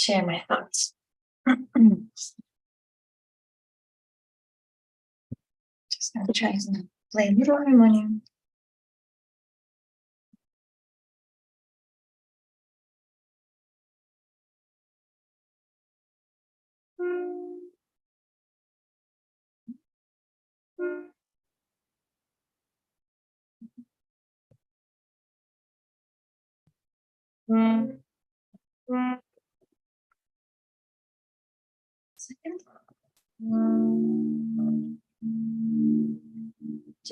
share my thoughts. Just gonna try to play a little harmonium. Second.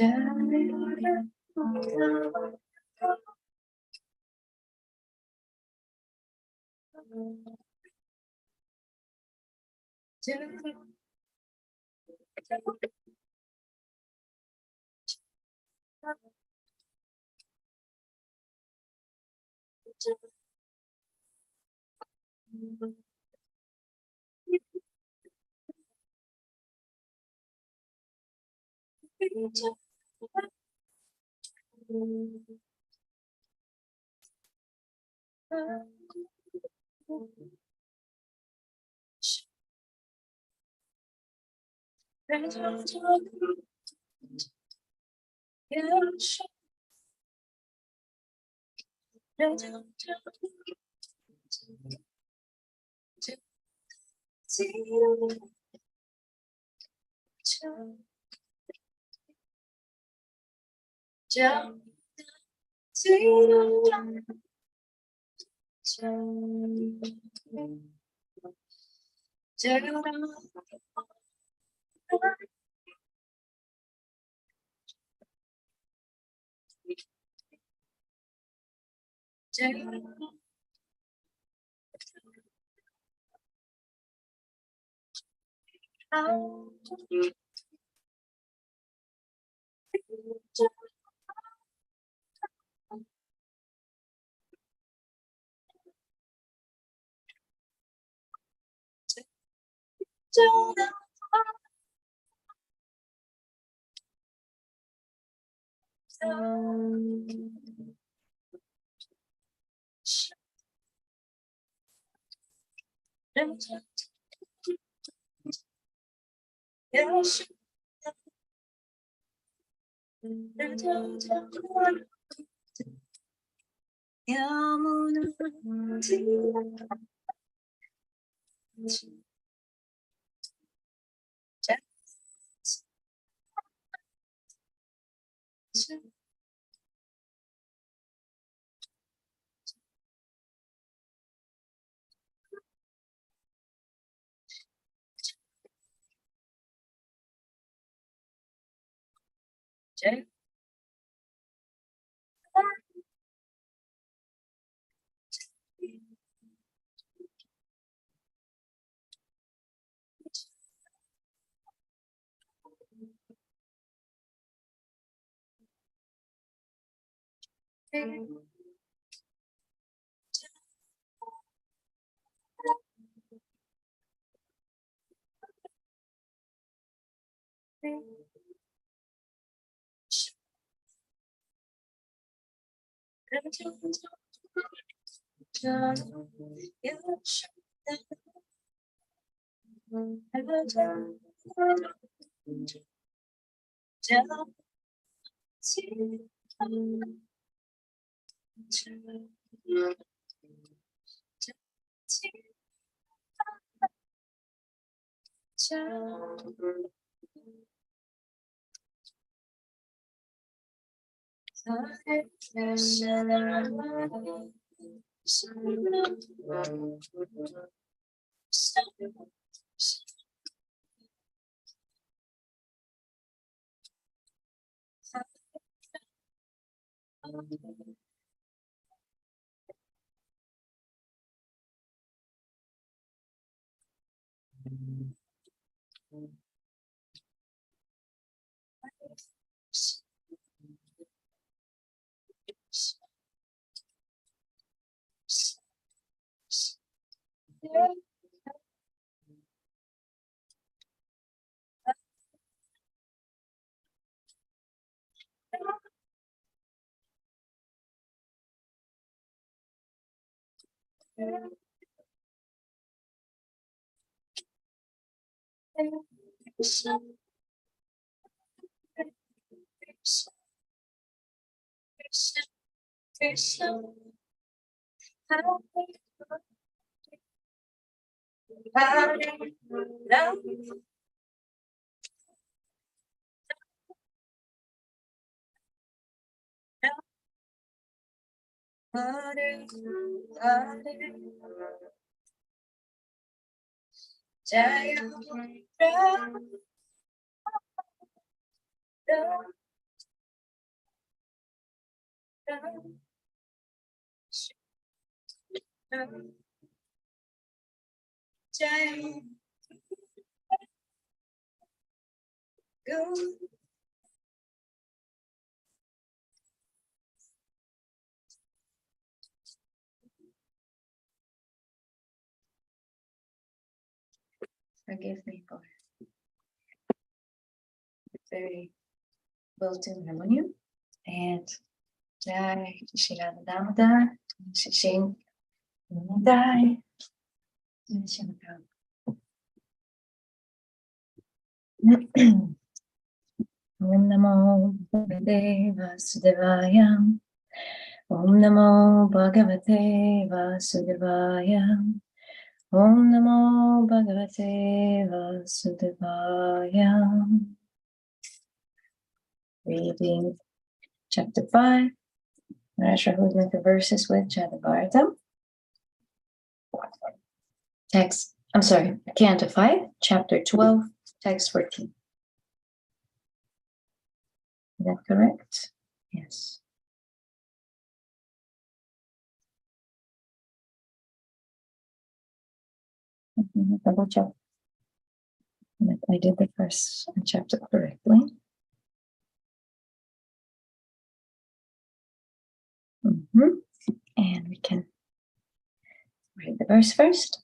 Krishna, Krishna, Krishna, Hare Hare Ram, Hare Hare, Jaya Ram, Ram, Ram, Ram, Jaya Go. Forgive me for very well-tuned harmonium. And Jai Shri Damodar, Shri Dai, Om Namo Bhagavate Vasudevaya. Om Namo Bhagavate Vasudevaya. Om Namo Bhagavate Vasudevaya. Reading chapter 5. Maharaj Rahul with the verses with Jadabharata. Text, Canto 5, chapter 12, text 14. Is that correct? Yes. Double check that I did the first chapter correctly. And we can read the verse first.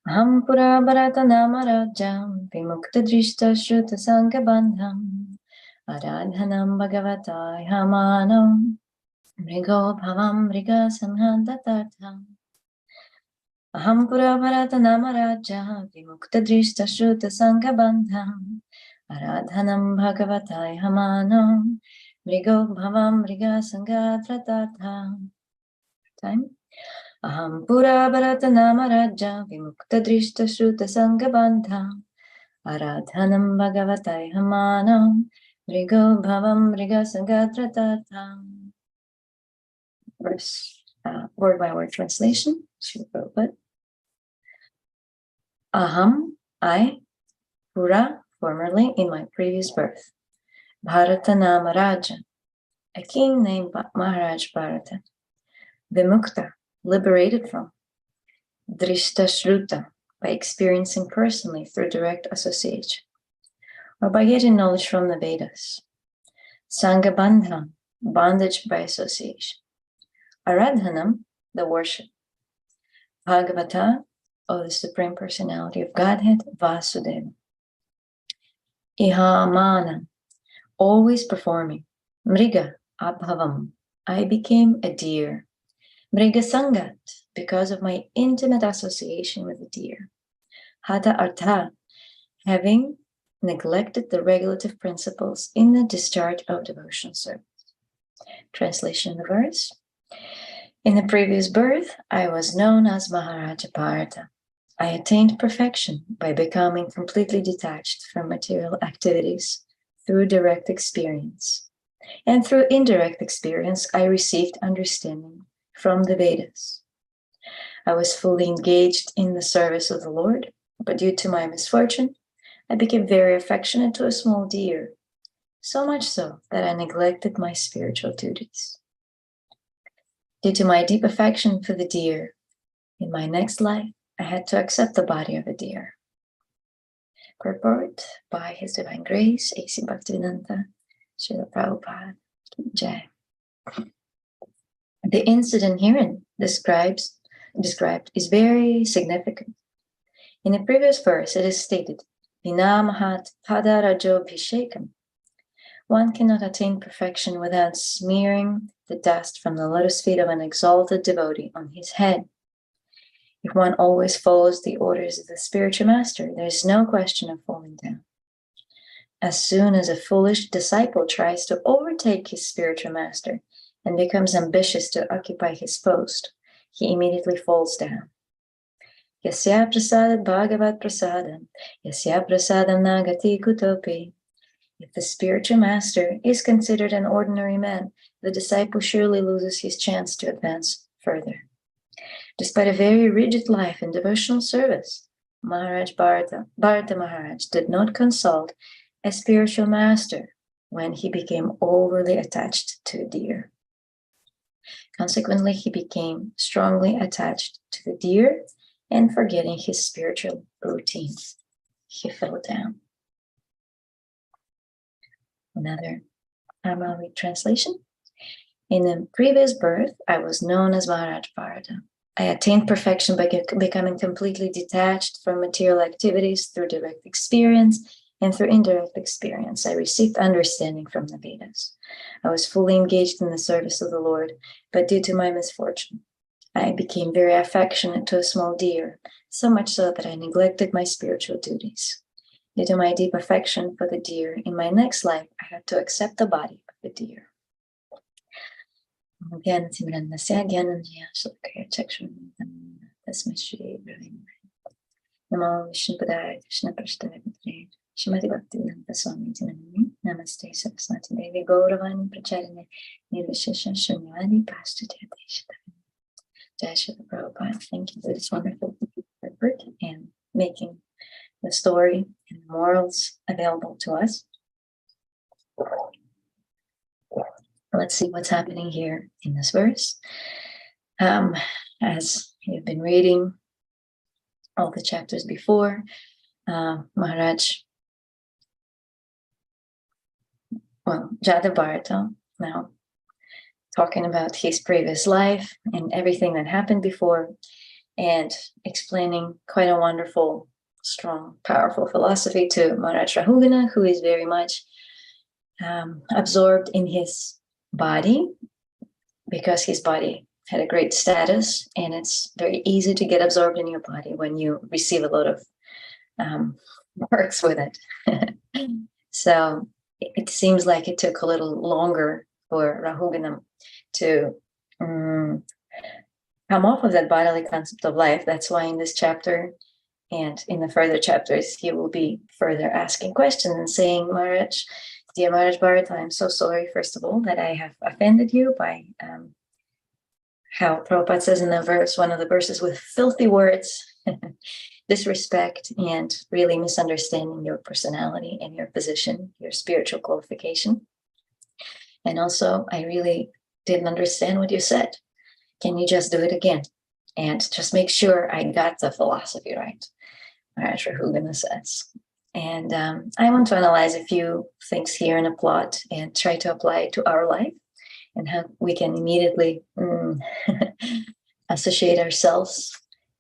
Aham pura bharata namarajam vimukta drishta shruta sangabandham aradhanam bhagavatai hamanam mrigo bhavam mriga sanhantatartham. Aham pura bharata namaraja vimukta drishta shruta sangabandham aradhanam bhagavatai hamanam mrigo bhavam mriga sangatratartham. Time. Aham pura bharata namaraja vimukta drishta shruta sangabandham aradhanam bhagavatai hamanam mrigo bhavam mriga sangatratartham. Verse, word by word translation. Aham, I, pura, formerly in my previous birth. Bharata Namaraja, a king named Maharaj Bharata. Vimukta, liberated from. Drishta Shruta, by experiencing personally through direct association, or by getting knowledge from the Vedas. Sangha Bandhanam, bondage by association. Aradhanam, the worship. Bhagavata, of the Supreme Personality of Godhead, Vasudeva. Ihamana, always performing. Mriga, abhavam, I became a deer. Mriga sangat, because of my intimate association with the deer. Hata artha, having neglected the regulative principles in the discharge of devotional service. Translation of the verse. In the previous birth, I was known as Maharaja Bharata. I attained perfection by becoming completely detached from material activities through direct experience. And through indirect experience, I received understanding from the Vedas. I was fully engaged in the service of the Lord, but due to my misfortune, I became very affectionate to a small deer, so much so that I neglected my spiritual duties. Due to my deep affection for the deer, in my next life, I had to accept the body of a deer. Purport by His Divine Grace, A.C. Bhaktivedanta, Srila Prabhupada, Jai. The incident herein described is very significant. In the previous verse, it is stated, Vinamahat padarajobhishekam. One cannot attain perfection without smearing the dust from the lotus feet of an exalted devotee on his head. If one always follows the orders of the spiritual master, there is no question of falling down. As soon as a foolish disciple tries to overtake his spiritual master and becomes ambitious to occupy his post, he immediately falls down. Yasya prasadam bhagavat prasadam, yasya prasadam nagati kutopi. If the spiritual master is considered an ordinary man, the disciple surely loses his chance to advance further. Despite a very rigid life in devotional service, Maharaj Bharata Maharaj did not consult a spiritual master when he became overly attached to a deer. Consequently, he became strongly attached to the deer and forgetting his spiritual routines. He fell down. Another Amali translation. In a previous birth, I was known as Maharaj Bharata. I attained perfection by becoming completely detached from material activities through direct experience, and through indirect experience, I received understanding from the Vedas. I was fully engaged in the service of the Lord, but due to my misfortune, I became very affectionate to a small deer, so much so that I neglected my spiritual duties. Due to my deep affection for the deer, in my next life, I had to accept the body of the deer. Namo Vishnupadaya Krishna Prasthaya Putre Shrimati Bhaktivedanta Swami Dinamini Namaste Saraswati Devi Gauravani Pracharine Nirvishesha Shunyavadi Pastite Deshatavini. Jai Srila Prabhupada, thank you for this wonderful effort and making the story and the morals available to us. Let's see what's happening here in this verse. As you've been reading all the chapters before, Maharaj, Jada Bharata, now talking about his previous life and everything that happened before, and explaining quite a wonderful, strong, powerful philosophy to Maharaj Rahugana, who is very much absorbed in his body, because his body had a great status, and it's very easy to get absorbed in your body when you receive a lot of works with it. So it seems like it took a little longer for Rahugana to come off of that bodily concept of life. That's why in this chapter and in the further chapters, he will be further asking questions and saying, Maharaj, dear Maharaj Bharata, I'm so sorry, first of all, that I have offended you by how Prabhupada says in the verse, one of the verses, with filthy words, disrespect, and really misunderstanding your personality and your position, your spiritual qualification. And also, I really didn't understand what you said. Can you just do it again? And just make sure I got the philosophy right, Maharaj Rahugana says. And I want to analyze a few things here in a plot and try to apply it to our life, and how we can immediately associate ourselves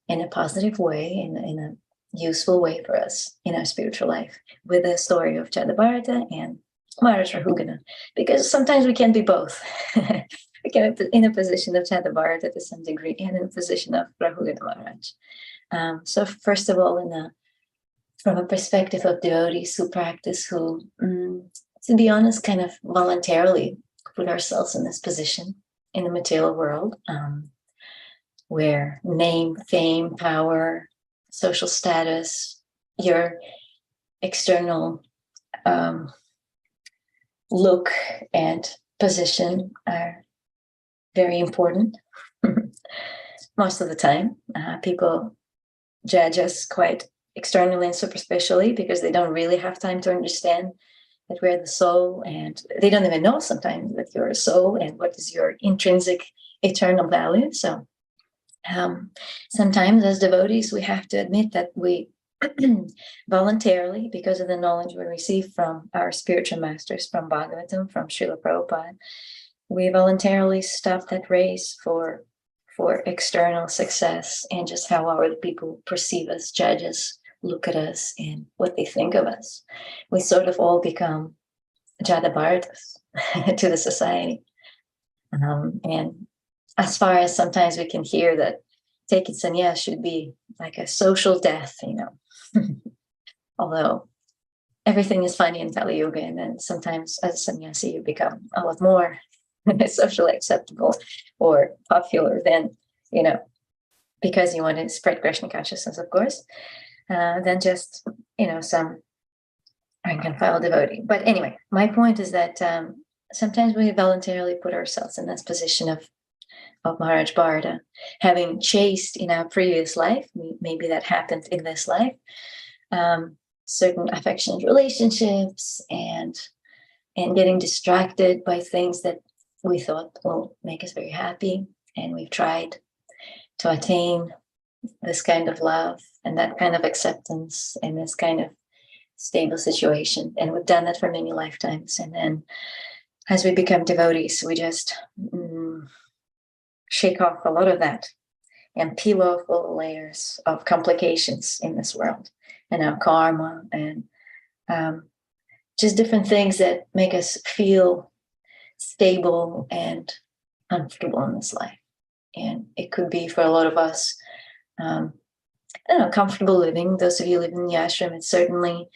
in a positive way, in a useful way for us in our spiritual life, with the story of Jada Bharata and Maharaj Rahugana, because sometimes we can be both. We can be in a position of Jada Bharata to some degree, and in a position of Rahugana Maharaj. So first of all, from a perspective of devotees who practice, who, to be honest, kind of voluntarily put ourselves in this position in the material world, where name, fame, power, social status, your external look and position are very important. Most of the time, people judge us quite externally and superficially, because they don't really have time to understand that we're the soul, and they don't even know sometimes that you're a soul and what is your intrinsic eternal value. So sometimes as devotees, we have to admit that we voluntarily, because of the knowledge we receive from our spiritual masters, from Bhagavatam, from Srila Prabhupada, we voluntarily stop that race for external success and just how other people perceive us, judge us, look at us, and what they think of us. We sort of all become Jada Bharatas to the society. And as far as sometimes we can hear that taking sannyas should be like a social death, Although everything is funny in Kali Yuga, and then sometimes as a sannyasi you become a lot more socially acceptable or popular than, because you want to spread Krishna consciousness, of course, than just, some rank and file devotee. But anyway, my point is that sometimes we voluntarily put ourselves in this position of Maharaj Bharata, having chased in our previous life, maybe that happened in this life, certain affectionate relationships and getting distracted by things that we thought will make us very happy. And we've tried to attain this kind of love and that kind of acceptance and this kind of stable situation. And we've done that for many lifetimes. And then as we become devotees, we just shake off a lot of that and peel off all the layers of complications in this world and our karma and just different things that make us feel stable and comfortable in this life. And it could be for a lot of us, comfortable living. Those of you living in the ashram, it certainly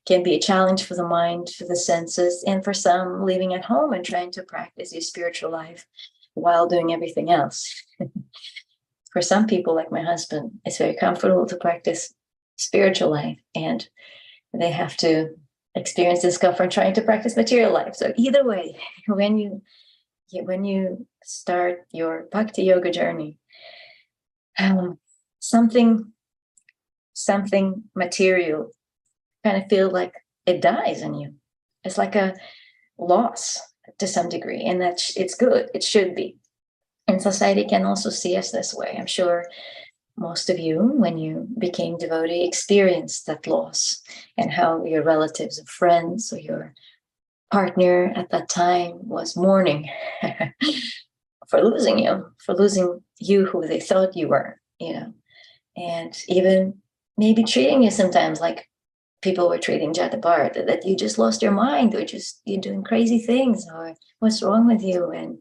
can be a challenge for the mind, for the senses, and for some living at home and trying to practice your spiritual life while doing everything else. For some people, like my husband, it's very comfortable to practice spiritual life, and they have to experience discomfort trying to practice material life. So either way, when you start your bhakti yoga journey, something material kind of feel like it dies in you. It's like a loss to some degree, and that it's good. It should be. And society can also see us this way. I'm sure most of you, when you became devotee, experienced that loss, and how your relatives or friends or your partner at that time was mourning for losing you who they thought you were, and even maybe treating you sometimes like people were treating Jata Bharat, that you just lost your mind, or you're doing crazy things, or what's wrong with you, and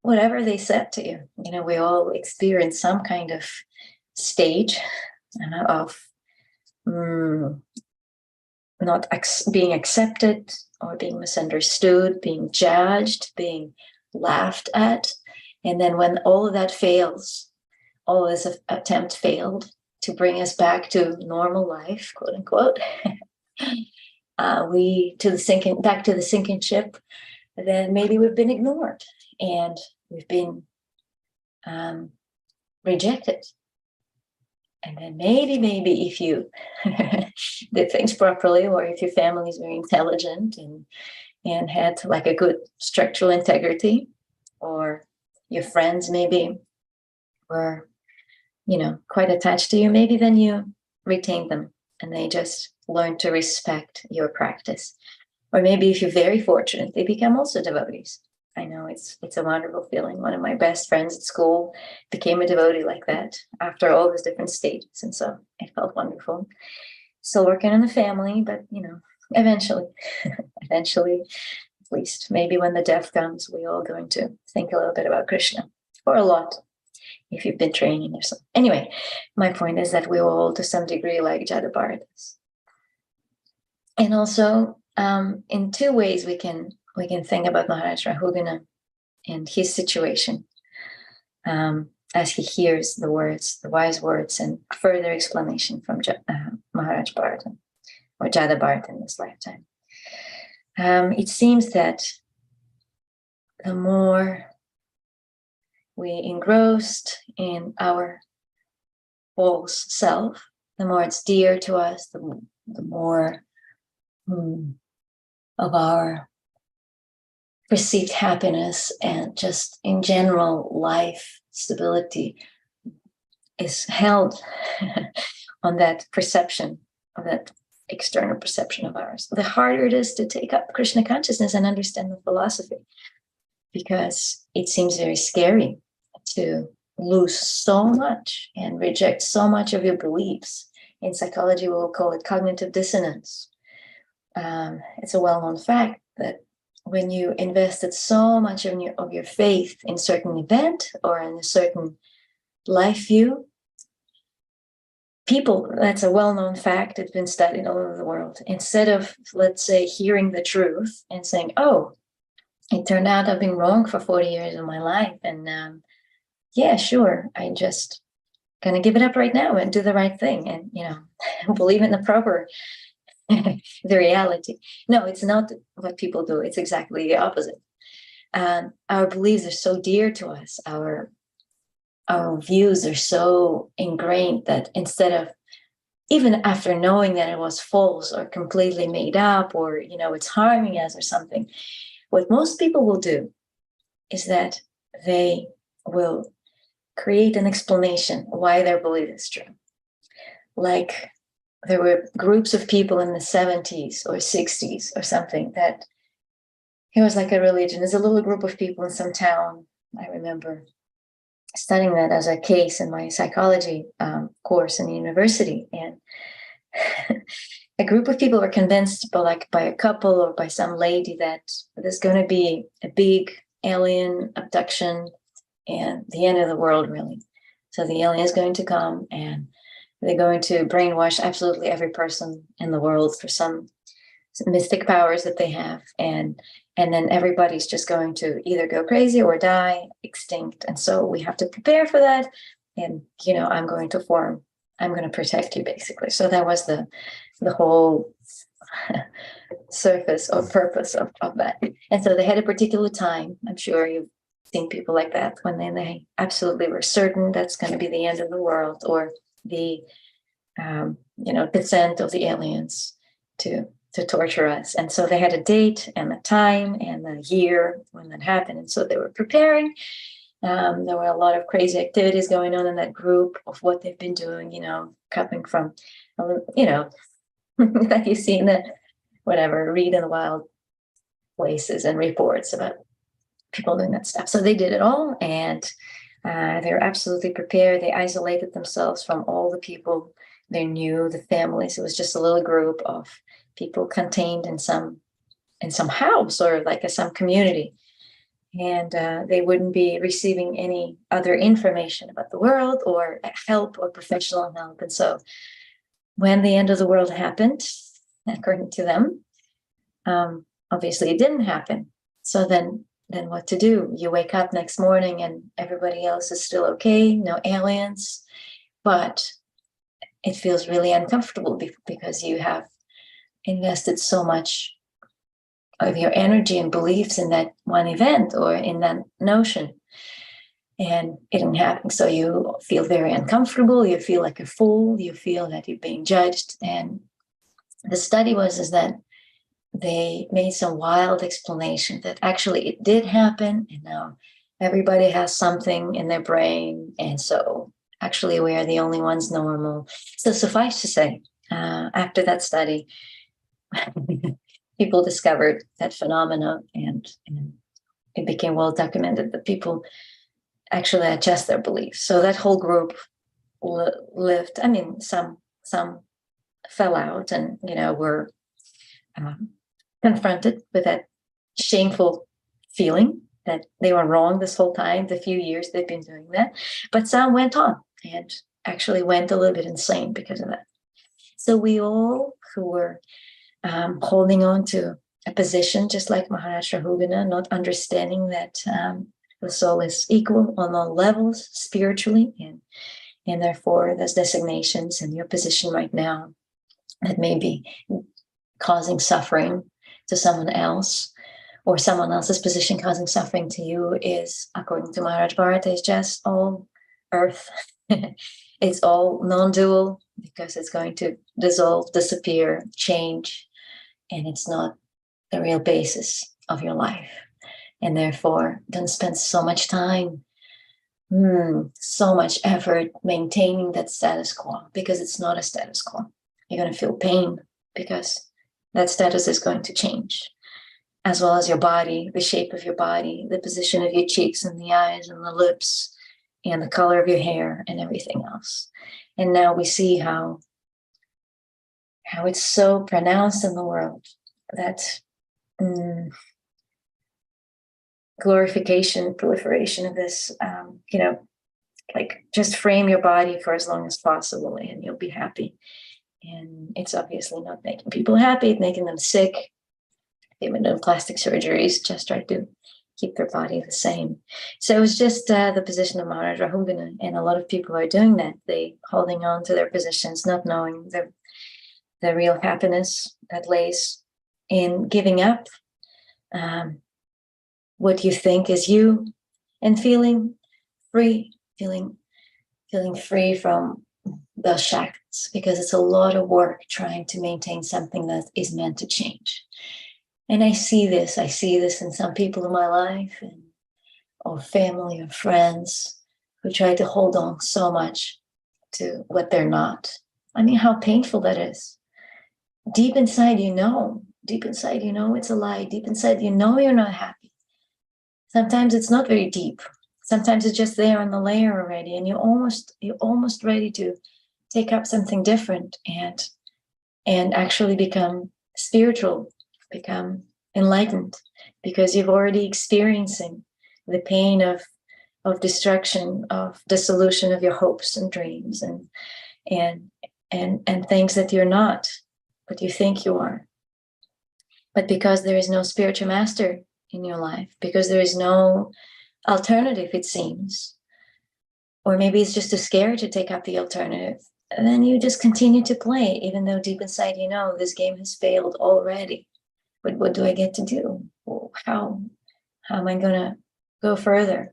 whatever they said to you. We all experience some kind of stage of not being accepted, or being misunderstood, being judged, being laughed at. And then when all of that fails, all this attempt failed to bring us back to normal life, quote unquote, back to the sinking ship, then maybe we've been ignored and we've been rejected. And then maybe if you did things properly, or if your family is very intelligent and had like a good structural integrity, or your friends maybe were, quite attached to you, maybe then you retained them and they just learned to respect your practice. Or maybe if you're very fortunate, they become also devotees. I know it's a wonderful feeling. One of my best friends at school became a devotee like that after all those different stages. And so it felt wonderful. Still working on the family, but, eventually, at least maybe when the death comes, we're all going to think a little bit about Krishna, or a lot, if you've been training or something. Anyway, my point is that we all, to some degree, like Jata Bharatas. And also, in two ways we can think about Maharaj Rahugana and his situation as he hears the wise words and further explanation from Maharaj Bharata, or Jata Bharata in this lifetime. It seems that the more we engrossed in our false self, the more it's dear to us, the more of our perceived happiness and just in general life stability is held on that perception, of that external perception of ours. The harder it is to take up Krishna consciousness and understand the philosophy, because it seems very scary to lose so much and reject so much of your beliefs. In psychology, we will call it cognitive dissonance. It's a well-known fact that when you invested so much of your faith in a certain event or in a certain life view, people, that's a well-known fact, it's been studied all over the world. Instead of, let's say, hearing the truth and saying, oh, it turned out I've been wrong for 40 years of my life, and yeah, sure, I just gonna give it up right now and do the right thing, and believe in the proper the reality. No, it's not what people do. It's exactly the opposite. Our beliefs are so dear to us. Our views are so ingrained that instead of, even after knowing that it was false or completely made up, or it's harming us or something, what most people will do is that they will create an explanation why their belief is true. Like, there were groups of people in the 70s or 60s or something that it was like a religion. There's a little group of people in some town. I remember studying that as a case in my psychology course in the university. And a group of people were convinced by a couple or by some lady that there's going to be a big alien abduction and the end of the world, really. So the alien is going to come and they're going to brainwash absolutely every person in the world for some mystic powers that they have. And then everybody's just going to either go crazy or die extinct. And so we have to prepare for that. And, I'm going to protect you, basically. So that was the whole surface or purpose of that. And so they had a particular time. I'm sure you've seen people like that when they absolutely were certain that's going to be the end of the world, or the descent of the aliens to torture us. And so they had a date and a time and a year when that happened. And so they were preparing. There were a lot of crazy activities going on in that group of what they've been doing, coming from, that you see in the, read in the wild places and reports about people doing that stuff. So they did it all, and they were absolutely prepared. They isolated themselves from all the people they knew, the families. It was just a little group of people contained in some house or like some community. And they wouldn't be receiving any other information about the world or help or professional help. And so when the end of the world happened, according to them, obviously it didn't happen. So then what to do? You wake up next morning and everybody else is still okay, no aliens, but it feels really uncomfortable because you have invested so much of your energy and beliefs in that one event or in that notion, and it didn't happen. So you feel very uncomfortable. You feel like a fool. You feel that you're being judged. And the study is that they made some wild explanation that actually it did happen, and now everybody has something in their brain, and so actually we are the only ones normal. So suffice to say, after that study, people discovered that phenomena, and it became well documented that people actually adjust their beliefs. So that whole group lived. I mean, some fell out and were confronted with that shameful feeling that they were wrong this whole time, the few years they've been doing that. But some went on and actually went a little bit insane because of that. So we all who were holding on to a position, just like Maharaj Rahugana, not understanding that the soul is equal on all levels spiritually, and therefore there's designations in your position right now that may be causing suffering to someone else, or someone else's position causing suffering to you is, according to Maharaj Bharata, is just all earth. It's all non-dual because it's going to dissolve, disappear, change, and it's not the real basis of your life. And therefore, don't spend so much time, so much effort maintaining that status quo, because it's not a status quo. You're going to feel pain because that status is going to change, as well as your body, the shape of your body, the position of your cheeks and the eyes and the lips, and the color of your hair and everything else. And now we see how it's so pronounced in the world that glorification, proliferation of this, like just frame your body for as long as possible and you'll be happy. And it's obviously not making people happy, it's making them sick. Even though plastic surgeries just try to keep their body the same. So it's just the position of Maharaj Rahugana, and a lot of people are doing that. They holding on to their positions, not knowing the real happiness that lays in giving up what you think is you, and feeling free, feeling free from the shackles, because it's a lot of work trying to maintain something that is meant to change. And I see this in some people in my life, or family or friends who try to hold on so much to what they're not. I mean, how painful that is. Deep inside, you know it's a lie. Deep inside, you know you're not happy. Sometimes it's not very deep. Sometimes it's just there on the layer already, and you're almost ready to take up something different and actually become spiritual, become enlightened, because you've already experiencing the pain of destruction, of dissolution of your hopes and dreams and things that you're not, but you think you are. But because there is no spiritual master in your life, because there is no alternative, it seems, or maybe it's just too scared to take up the alternative, and then you just continue to play, even though deep inside you know this game has failed already. But what do I get to do? How am I gonna go further?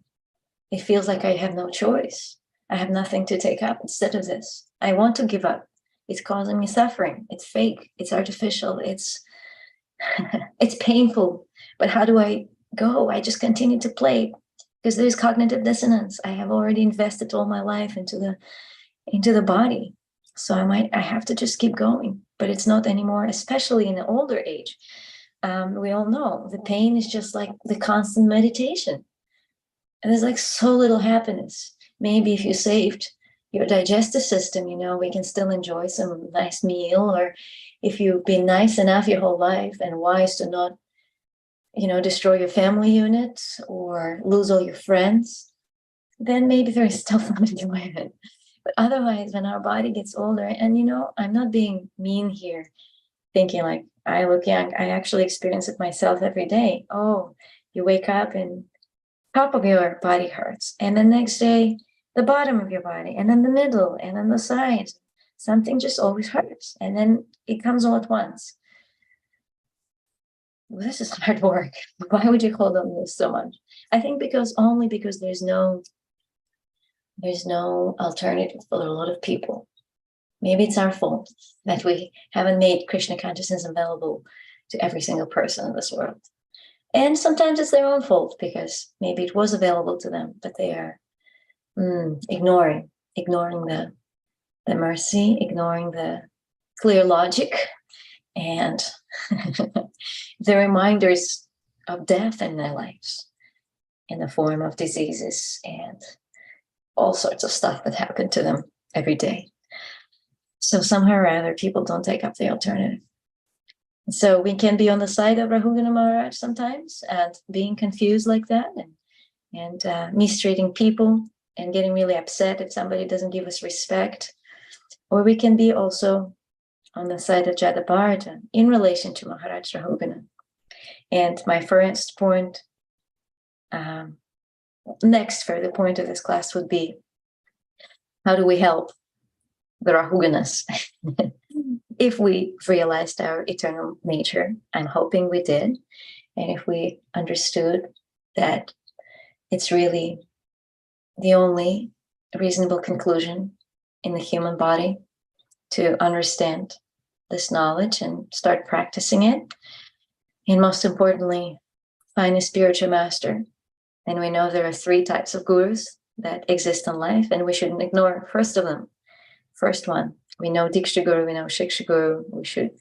It feels like I have no choice. I have nothing to take up instead of this. I want to give up. It's causing me suffering. It's fake. It's artificial. It's it's painful. But how do I go? I just continue to play because there's cognitive dissonance. I have already invested all my life into the body. So I have to just keep going. But it's not anymore, especially in the older age. We all know the pain is just like the constant meditation. And there's like so little happiness. Maybe if you saved your digestive system, we can still enjoy some nice meal. Or if you've been nice enough your whole life and wise to not, destroy your family unit or lose all your friends, then maybe there is still some enjoyment. But otherwise, when our body gets older, and I'm not being mean here, thinking like I look young, I actually experience it myself every day. Oh, you wake up and top of your body hurts, and the next day the bottom of your body, and then the middle, and then the sides. Something just always hurts, and then it comes all at once. Well, this is hard work. Why would you hold on to this so much? I think because there's no alternative for a lot of people. Maybe it's our fault that we haven't made Krishna consciousness available to every single person in this world. And sometimes it's their own fault because maybe it was available to them, but they are ignoring the mercy, ignoring the clear logic, and the reminders of death in their lives in the form of diseases and all sorts of stuff that happen to them every day. So somehow or other, people don't take up the alternative. So we can be on the side of Rahugana Maharaj sometimes and being confused like that and mistreating people and getting really upset if somebody doesn't give us respect. Or we can be also on the side of Jadabharata in relation to Maharaj Rahugana. And my first point, next further point of this class would be, how do we help the Rahuganas? If we realized our eternal nature, I'm hoping we did. And if we understood that it's really the only reasonable conclusion in the human body to understand this knowledge and start practicing it. And most importantly, find a spiritual master. And we know there are 3 types of gurus that exist in life, and we shouldn't ignore first of them. First one, we know Diksha Guru, we know Shiksha Guru. We should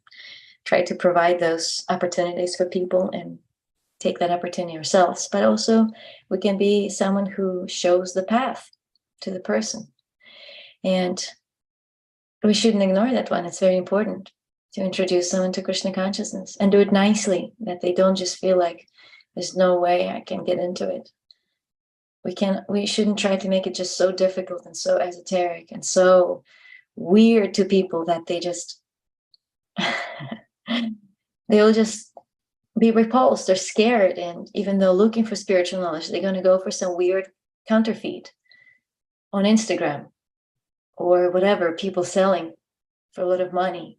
try to provide those opportunities for people and take that opportunity ourselves. But also, we can be someone who shows the path to the person. And we shouldn't ignore that one. It's very important to introduce someone to Krishna consciousness and do it nicely, that they don't just feel like there's no way I can get into it. We shouldn't try to make it just so difficult and so esoteric and so weird to people that they just they'll just be repulsed or scared. And even though looking for spiritual knowledge, they're going to go for some weird counterfeit on Instagram or whatever, people selling for a lot of money,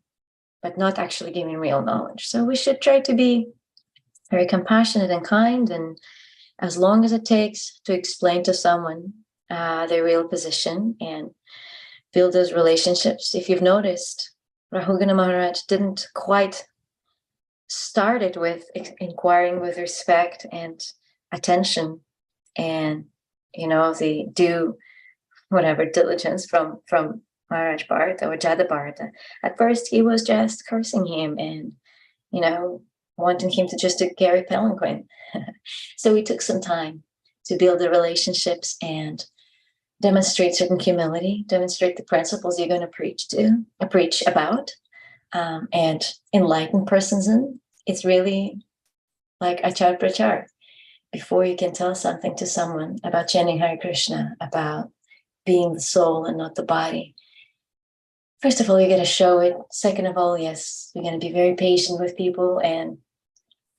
but not actually giving real knowledge. So we should try to be very compassionate and kind, and as long as it takes to explain to someone their real position and build those relationships. If you've noticed, Rahugana Maharaj didn't quite start it with inquiring with respect and attention and, the due whatever diligence from Maharaj Bharata or Jada Bharata. At first, he was just cursing him and, wanting him to carry palanquin. So we took some time to build the relationships and demonstrate certain humility, demonstrate the principles you're going to preach about, and enlighten persons in. It's really like achar prachar. Before you can tell something to someone about chanting Hare Krishna, about being the soul and not the body, first of all, you got to show it. Second of all, yes, you're going to be very patient with people and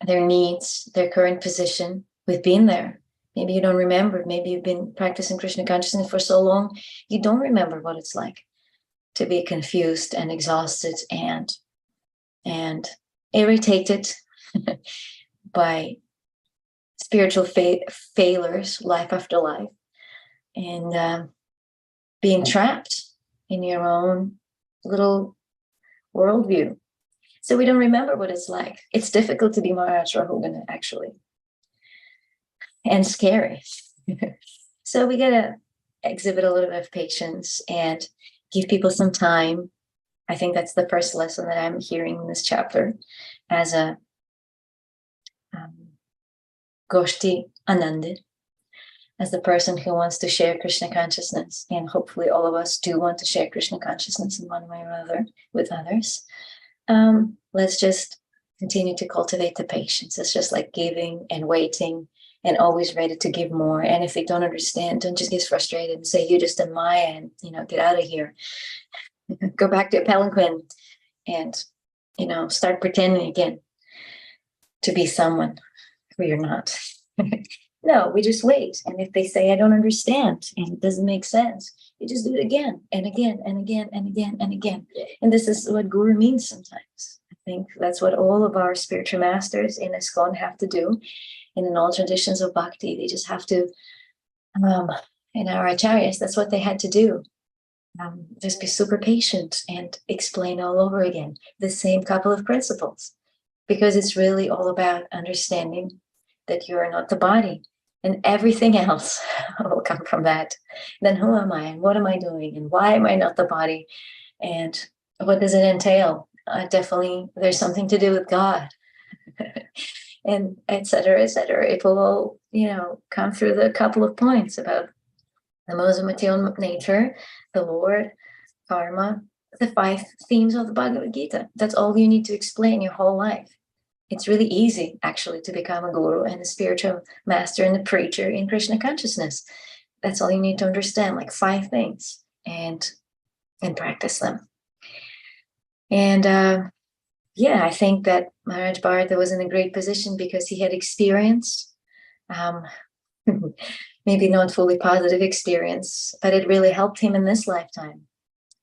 their needs, their current position, with being there. Maybe you don't remember. Maybe you've been practicing Krishna consciousness for so long, you don't remember what it's like to be confused and exhausted and irritated by spiritual failures, life after life, and being trapped in your own little worldview. So we don't remember what it's like. It's difficult to be Maharaj Rahugana, actually, and scary. So we got to exhibit a little bit of patience and give people some time. I think that's the first lesson that I'm hearing in this chapter as a Goshti Anandit, as the person who wants to share Krishna consciousness. And hopefully all of us do want to share Krishna consciousness in one way or other with others. Let's just continue to cultivate the patience. It's just like giving and waiting and always ready to give more. And if they don't understand, don't just get frustrated and say, you're just a Maya and, get out of here. Go back to your palanquin and, start pretending again to be someone who you're not. No, we just wait. And if they say, I don't understand and it doesn't make sense, you just do it again and again and again and again and again. And this is what guru means sometimes. I think that's what all of our spiritual masters in ISKCON have to do. And in all traditions of bhakti, they just have to, in our acharyas, that's what they had to do. Just be super patient and explain all over again the same couple of principles, because it's really all about understanding that you are not the body, and everything else will come from that. Then who am I, and what am I doing, and why am I not the body, and what does it entail? Definitely there's something to do with God, and etc. It will all come through the couple of points about the most material nature, the Lord, karma, the 5 themes of the Bhagavad Gita. That's all you need to explain your whole life. It's really easy, actually, to become a guru and a spiritual master and a preacher in Krishna consciousness. That's all you need to understand, like 5 things, and practice them. And I think that Maharaj Bharata was in a great position because he had experience, maybe not fully positive experience, but it really helped him in this lifetime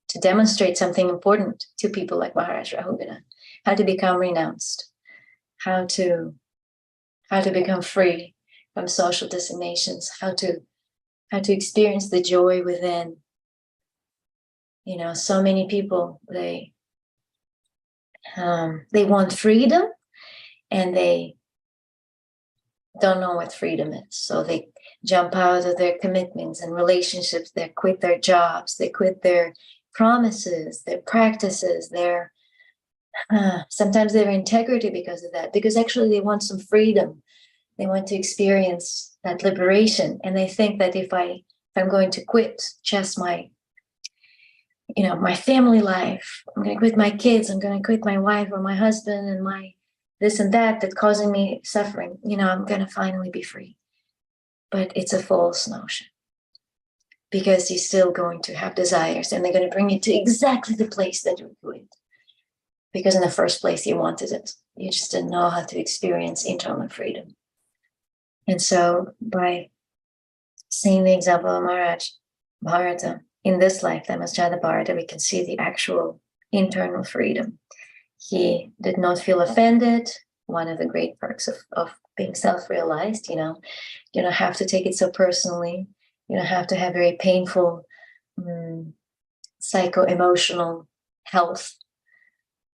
to demonstrate something important to people like Maharaj Rahugana, how to become renounced, how to become free from social designations, how to experience the joy within. So many people, they want freedom and they don't know what freedom is. So they jump out of their commitments and relationships, they quit their jobs, they quit their promises, their practices, their sometimes their integrity because of that, because actually they want some freedom. They want to experience that liberation. And they think that if I'm going to quit just my family life, I'm going to quit my kids, I'm going to quit my wife or my husband and my this and that that's causing me suffering, I'm going to finally be free. but it's a false notion, because you're still going to have desires, and they're going to bring you to exactly the place that you're going. Because in the first place, you wanted it. You just didn't know how to experience internal freedom. And so by seeing the example of Maharaj Bharata in this lifetime as Jada Bharata, we can see the actual internal freedom. He did not feel offended. One of the great perks of being self-realized, you don't have to take it so personally. You don't have to have very painful psycho-emotional health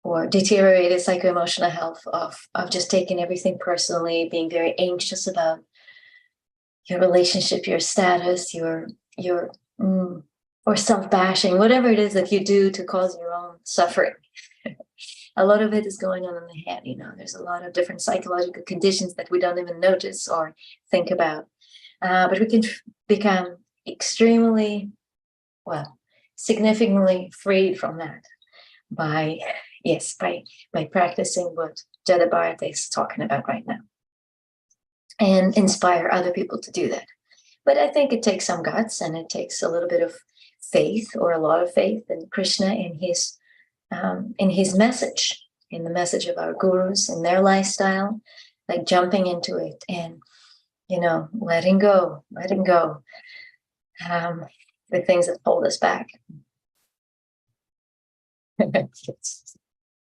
or deteriorated psycho-emotional health of just taking everything personally, being very anxious about your relationship, your status, your or self-bashing, whatever it is that you do to cause your own suffering. A lot of it is going on in the head. There's a lot of different psychological conditions that we don't even notice or think about. But we can become extremely, significantly freed from that by practicing what Jada Bharata is talking about right now, and inspire other people to do that. But I think it takes some guts, and it takes a little bit of faith, or a lot of faith in Krishna, in his message, in the message of our gurus, in their lifestyle, like jumping into it and, letting go, the things that hold us back.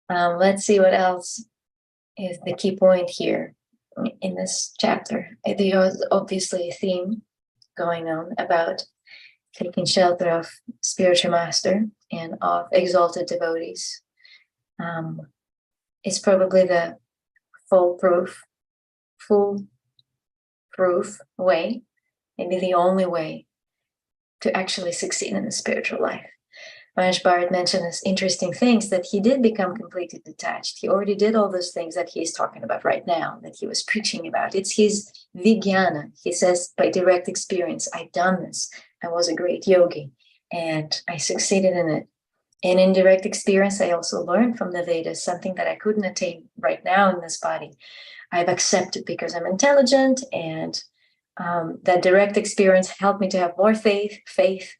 Let's see what else is the key point here in this chapter. There's obviously a theme going on about taking shelter of spiritual master and of exalted devotees. It's probably the foolproof way, maybe the only way to actually succeed in the spiritual life. Maharaj Bharat mentioned as interesting things that he did become completely detached. He already did all those things that he's talking about right now, that he was preaching about. It's his vijnana. He says, by direct experience, I've done this. I was a great yogi and I succeeded in it. And in direct experience, I also learned from the Vedas something that I couldn't attain right now in this body. I've accepted because I'm intelligent, and that direct experience helped me to have more faith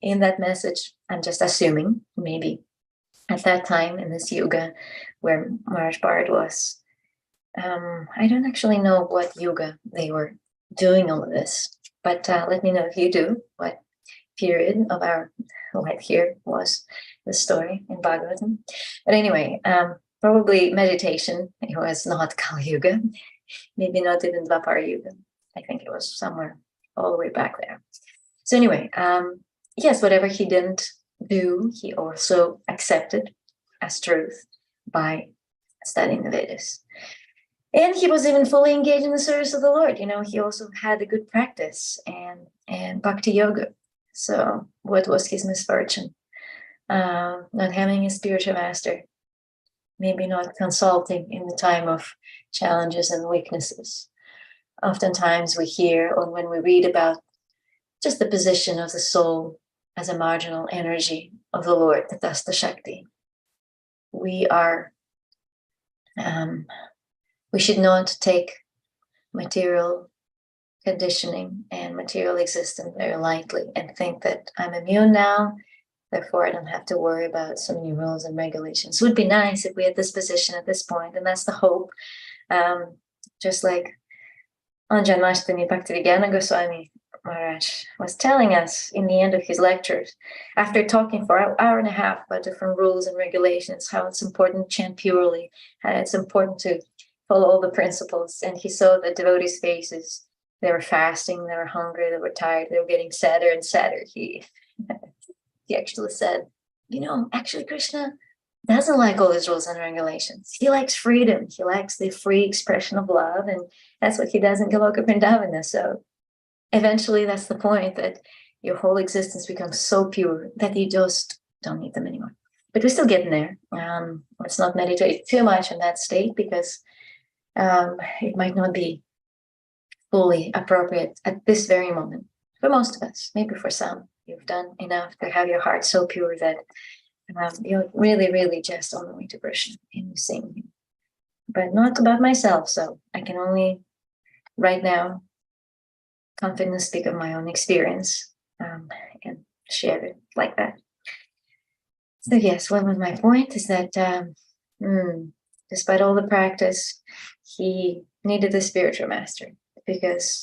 in that message. I'm just assuming, maybe at that time in this yuga where Maharaj Bharat was, I don't actually know what yuga they were doing all of this, but let me know if you do, what period of our life here was the story in Bhagavatam. But anyway, probably meditation. It was not Kali Yuga, maybe not even Dvapara Yuga. I think it was somewhere all the way back there. So anyway, yes, whatever he didn't do, he also accepted as truth by studying the Vedas. And he was even fully engaged in the service of the Lord. He also had a good practice and bhakti yoga. So what was his misfortune? Not having a spiritual master, maybe not consulting in the time of challenges and weaknesses. Oftentimes we hear, or when we read about just the position of the soul as a marginal energy of the Lord, the Tasta Shakti, we should not take material conditioning and material existence very lightly and think that I'm immune now, therefore I don't have to worry about so many rules and regulations. It would be nice if we had this position at this point, and that's the hope. Just like on Janmashtami, Bhaktivedanta Goswami Maharaj was telling us in the end of his lectures, after talking for an hour and a half about different rules and regulations, how it's important to chant purely, how it's important to follow all the principles. And he saw the devotees' faces. They were fasting, they were hungry, they were tired, they were getting sadder and sadder. He actually said, actually Krishna doesn't like all these rules and regulations. He likes freedom. He likes the free expression of love. And that's what he does in Goloka Vrindavana. So eventually that's the point, that your whole existence becomes so pure that you just don't need them anymore. But we're still getting there. Let's not meditate too much in that state, because it might not be fully appropriate at this very moment for most of us. Maybe for some, you've done enough to have your heart so pure that you're really, really just on the way to Krishna and you sing. But not about myself, so I can only right now confident to speak of my own experience and share it like that. So yes, what was my point is that despite all the practice, he needed a spiritual master, because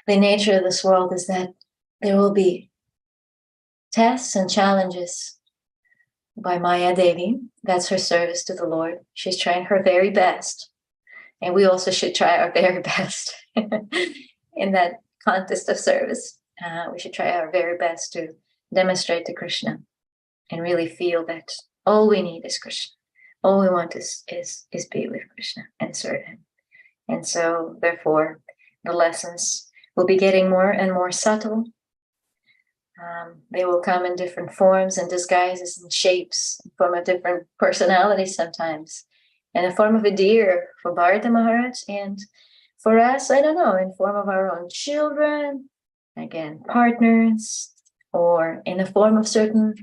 the nature of this world is that there will be tests and challenges by Maya Devi. That's her service to the Lord. She's trying her very best. And we also should try our very best in that contest of service. We should try our very best to demonstrate to Krishna and really feel that all we need is Krishna. All we want is be with Krishna and serve him. And so, therefore, the lessons will be getting more and more subtle. They will come in different forms and disguises and shapes, in form of different personalities sometimes, and in form of a deer for Bharata Maharaj, and for us, I don't know, in form of our own children, again, partners, or in the form of certain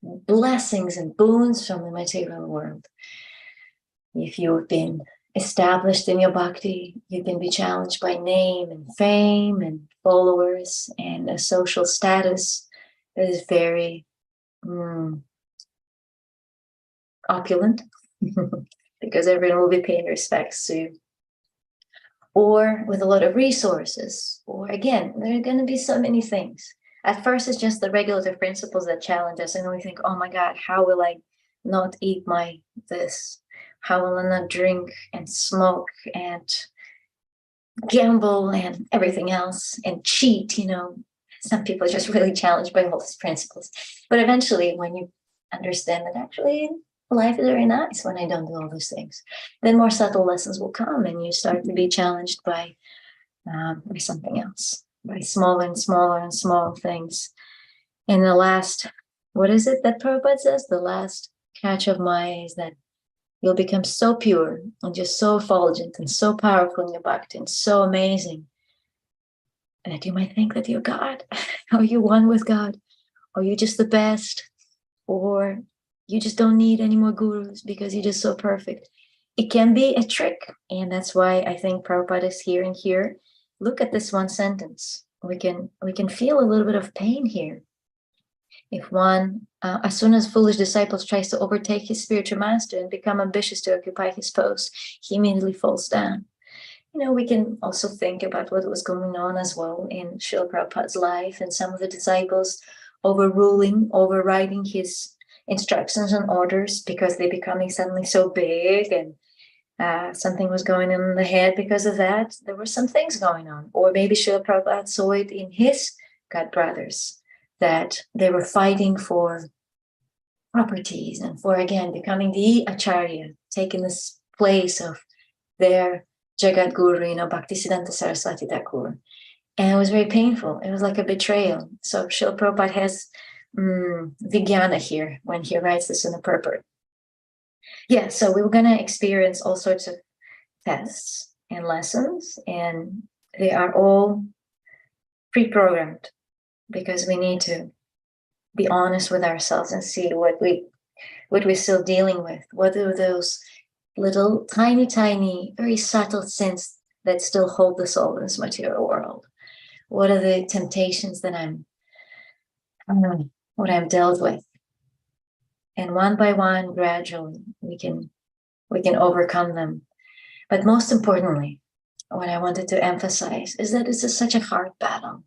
blessings and boons from the material world. If you've been established in your bhakti, you can be challenged by name and fame and followers and a social status that is very opulent, because everyone will be paying respects to you. Or with a lot of resources, or again, there are going to be so many things. At first, it's just the regulative principles that challenge us, and we think, oh my God, how will I not eat my this? How will I not drink and smoke and gamble and everything else and cheat? Some people are just really challenged by all these principles. But eventually, when you understand that actually life is very nice when I don't do all those things, then more subtle lessons will come, and you start to be challenged by something else, by smaller and smaller and small things. And the last, what is it that Prabhupada says? The last catch of Maya is that you'll become so pure and just so effulgent and so powerful in your bhakti and so amazing that you might think that you're God, or you're one with God, or you're just the best, or you just don't need any more gurus because you're just so perfect. It can be a trick, and that's why I think Prabhupada is here and here. Look at this one sentence. We can feel a little bit of pain here. If one, as soon as foolish disciples tries to overtake his spiritual master and become ambitious to occupy his post, he immediately falls down. We can also think about what was going on as well in Srila Prabhupada's life, and some of the disciples overriding his instructions and orders because they're becoming suddenly so big, and something was going on in the head because of that. There were some things going on. Or maybe Srila Prabhupada saw it in his god brothers, that they were fighting for properties and for, again, becoming the Acharya, taking this place of their Jagat Guru, Bhaktisiddhanta Saraswati Thakur. And it was very painful. It was like a betrayal. So Srila Prabhupada has Vijnana here when he writes this in the purport. Yeah, so we were going to experience all sorts of tests and lessons, and they are all pre-programmed, because we need to be honest with ourselves and see what we're still dealing with. What are those little tiny, very subtle sins that still hold the soul in this material world? What are the temptations that I'm dealt with? And one by one, gradually, we can overcome them. But most importantly, what I wanted to emphasize is that this is such a hard battle.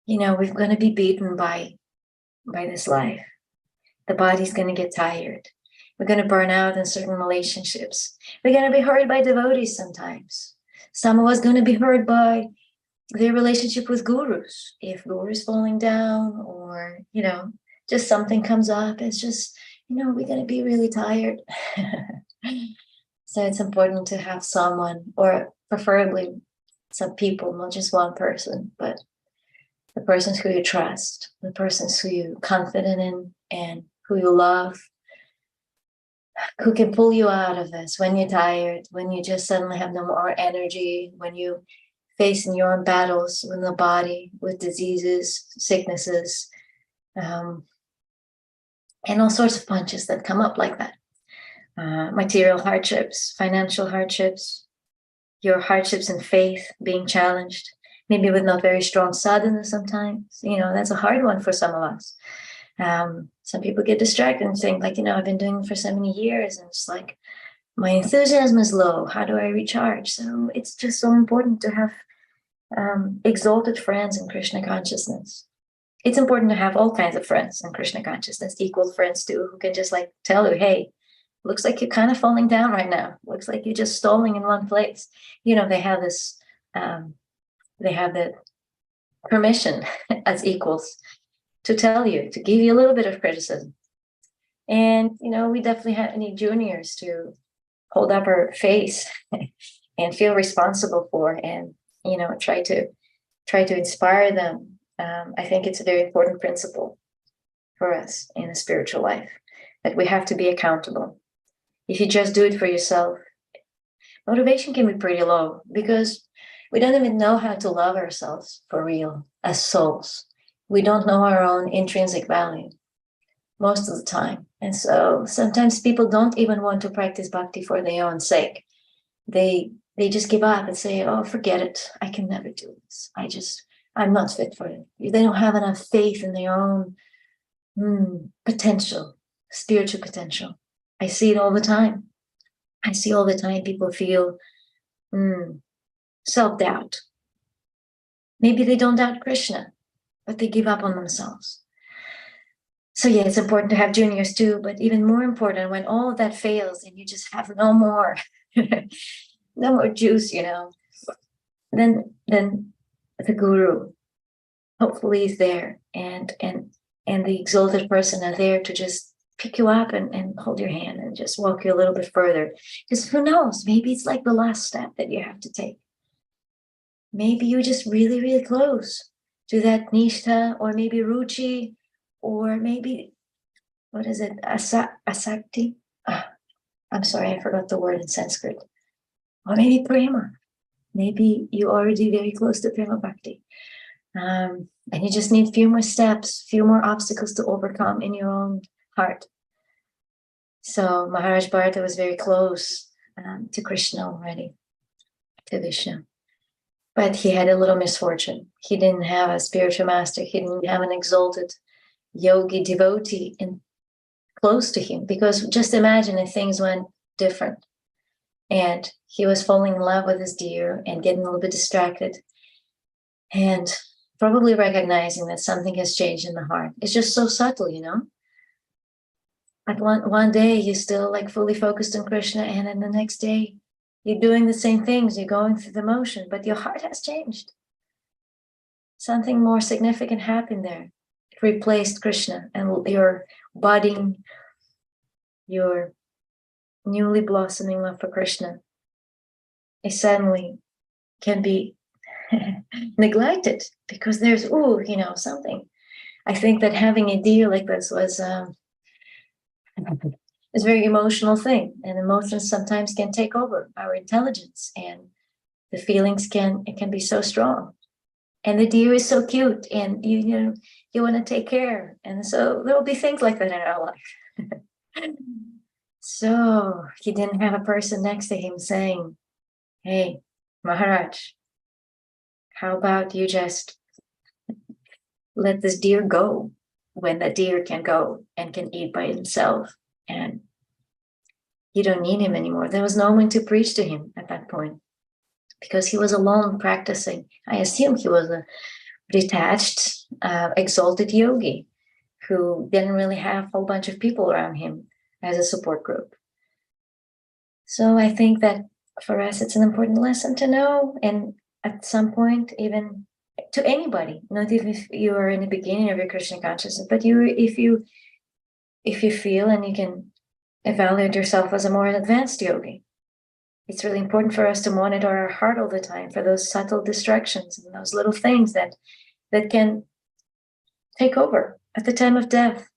We're going to be beaten by this life. The body's going to get tired. We're going to burn out in certain relationships. We're going to be hurt by devotees sometimes. Some of us going to be hurt by their relationship with gurus. If guru's falling down, or, just something comes up, it's just, we're going to be really tired. So it's important to have someone, or preferably some people, not just one person, but the persons who you trust, the persons who you're confident in and who you love, who can pull you out of this when you're tired, when you just suddenly have no more energy, when you facing your own battles with the body, with diseases, sicknesses, and all sorts of punches that come up like that. Material hardships, financial hardships, your hardships and faith being challenged, maybe with not very strong sadhana sometimes. That's a hard one for some of us. Some people get distracted and think like, I've been doing it for so many years and it's like, my enthusiasm is low. How do I recharge? So it's just so important to have exalted friends in Krishna consciousness. It's important to have all kinds of friends in Krishna consciousness, equal friends too, who can just like tell you, hey, looks like you're kind of falling down right now. Looks like you're just stalling in one place. They have this, they have the permission as equals to tell you, to give you a little bit of criticism. And, we definitely need juniors to hold up our face and feel responsible for, and, try to inspire them. I think it's a very important principle for us in a spiritual life, that we have to be accountable. If you just do it for yourself, motivation can be pretty low because we don't even know how to love ourselves for real as souls. We don't know our own intrinsic value most of the time. And so sometimes people don't even want to practice bhakti for their own sake. They just give up and say, oh, forget it. I can never do this. I'm not fit for it. They don't have enough faith in their own potential, spiritual potential. I see it all the time. I see all the time people feel self-doubt. Maybe they don't doubt Krishna, but they give up on themselves. So yeah, it's important to have juniors too, but even more important when all of that fails and you just have no more, no more juice, then the guru hopefully is there, and the exalted person are there to just pick you up and hold your hand and just walk you a little bit further. Because who knows, maybe it's like the last step that you have to take. Maybe you're just really, really close to that nishtha, or maybe ruchi, or maybe, what is it, asakti? I'm sorry, I forgot the word in Sanskrit. Or maybe prema. Maybe you're already very close to prema bhakti. And you just need a few more steps, few more obstacles to overcome in your own heart. So Maharaj Bharata was very close to Krishna already, to Vishnu. But he had a little misfortune. He didn't have a spiritual master. He didn't have an exalted yogi devotee close to him, because just imagine if things went different and he was falling in love with his deer and getting a little bit distracted and probably recognizing that something has changed in the heart. It's just so subtle, Like one day you're still like fully focused on Krishna, and then the next day you're doing the same things, you're going through the motion, but your heart has changed. Something more significant happened there. It replaced Krishna, and your budding, your newly blossoming love for Krishna, it suddenly can be neglected because there's, something. I think that having a deer like this was it's a very emotional thing, and emotions sometimes can take over our intelligence, and the feelings can be so strong. And the deer is so cute, and you want to take care, and so there will be things like that in our life. So he didn't have a person next to him saying, hey, Maharaj, how about you just let this deer go when the deer can go and can eat by himself, and you don't need him anymore. There was no one to preach to him at that point because he was alone practicing. I assume he was a detached, exalted yogi who didn't really have a whole bunch of people around him as a support group. So I think that for us, it's an important lesson to know, and at some point, even to anybody, not even if you are in the beginning of your Krishna consciousness, but if you feel and you can evaluate yourself as a more advanced yogi, it's really important for us to monitor our heart all the time for those subtle distractions and those little things that can take over at the time of death,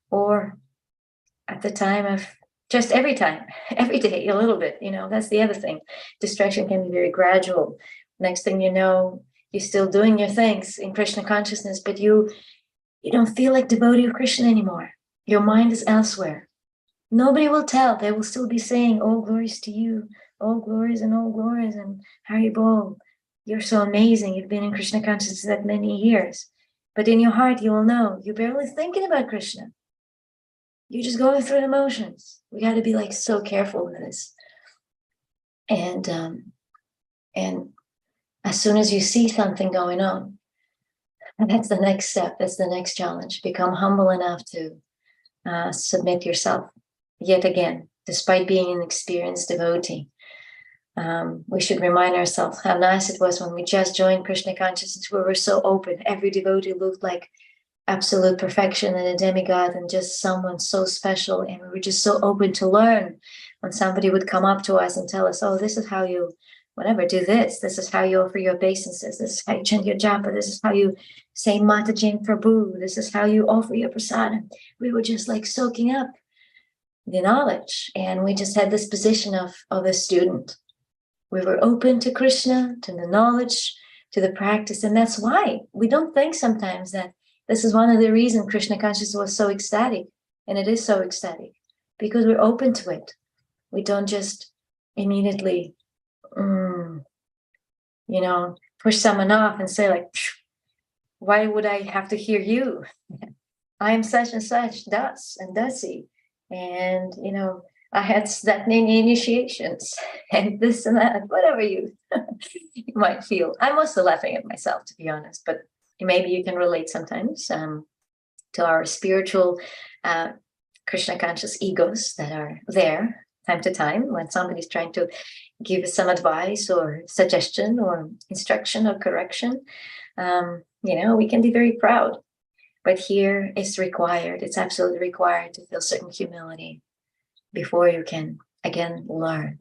or at the time of just every time, every day, a little bit. That's the other thing. Distraction can be very gradual. Next thing you know, you're still doing your things in Krishna consciousness, but you don't feel like devotee of Krishna anymore. Your mind is elsewhere. Nobody will tell. They will still be saying, oh, glories to you, all glories and Haribol. You're so amazing. You've been in Krishna consciousness that many years. But in your heart, you will know you're barely thinking about Krishna. You're just going through the motions. We got to be like so careful with this. And as soon as you see something going on, and that's the next step. That's the next challenge. Become humble enough to submit yourself. Yet again, despite being an experienced devotee, we should remind ourselves how nice it was when we just joined Krishna consciousness. We were so open. Every devotee looked like absolute perfection and a demigod and just someone so special. And we were just so open to learn. When somebody would come up to us and tell us, oh, this is how you, whatever, do this. This is how you offer your obeisances. This is how you chant your japa. This is how you say Mataji Prabhu. This is how you offer your prasadam. We were just like soaking up the knowledge. And we just had this position of a student. We were open to Krishna, to the knowledge, to the practice. And that's why we don't think sometimes that this is one of the reasons Krishna consciousness was so ecstatic. And it is so ecstatic because we're open to it. We don't just immediately, push someone off and say like, why would I have to hear you? I am such and such, Das and Dasi. And, I had that many initiations and this and that, whatever you might feel. I'm also laughing at myself, to be honest, but maybe you can relate sometimes to our spiritual Krishna conscious egos that are there time to time when somebody's trying to give us some advice or suggestion or instruction or correction. We can be very proud, but here it's required. It's absolutely required to feel certain humility before you can again learn.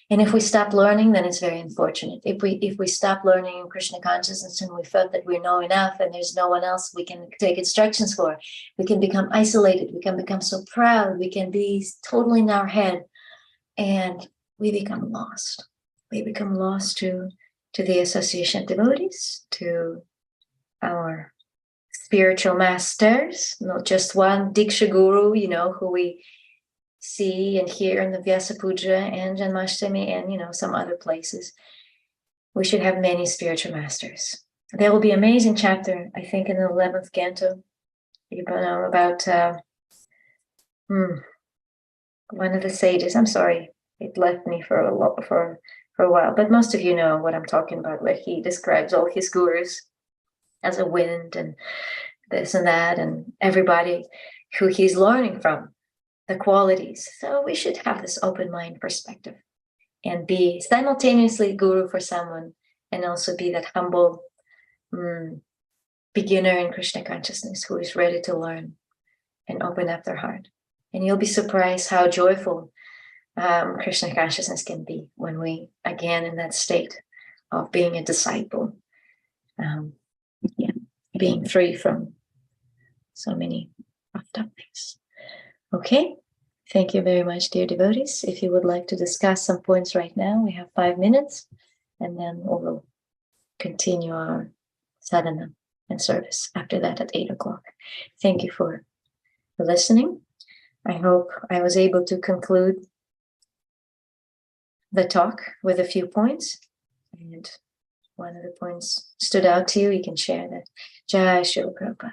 And if we stop learning, then it's very unfortunate. If we stop learning in Krishna consciousness and we felt that we know enough and there's no one else we can take instructions for, we can become isolated. We can become so proud. We can be totally in our head, and we become lost. We become lost to the association of devotees, to our spiritual masters, not just one Diksha Guru, who we see and hear in the Vyasa Puja and Janmashtami and some other places. We should have many spiritual masters. There will be an amazing chapter, I think, in the 11th canto, about one of the sages. I'm sorry, it left me for a while, but most of you know what I'm talking about, where he describes all his gurus as a wind and this and that, and everybody who he's learning from, the qualities. So we should have this open mind perspective and be simultaneously guru for someone and also be that humble beginner in Krishna consciousness who is ready to learn and open up their heart. And you'll be surprised how joyful Krishna consciousness can be when we, again, in that state of being a disciple, being free from so many puffed up things. Okay, thank you very much, dear devotees. If you would like to discuss some points right now, we have 5 minutes, and then we will continue our sadhana and service after that at 8 o'clock. Thank you for listening. I hope I was able to conclude the talk with a few points, and one of the points stood out to you, you can share that. Jai Srila Prabhupada.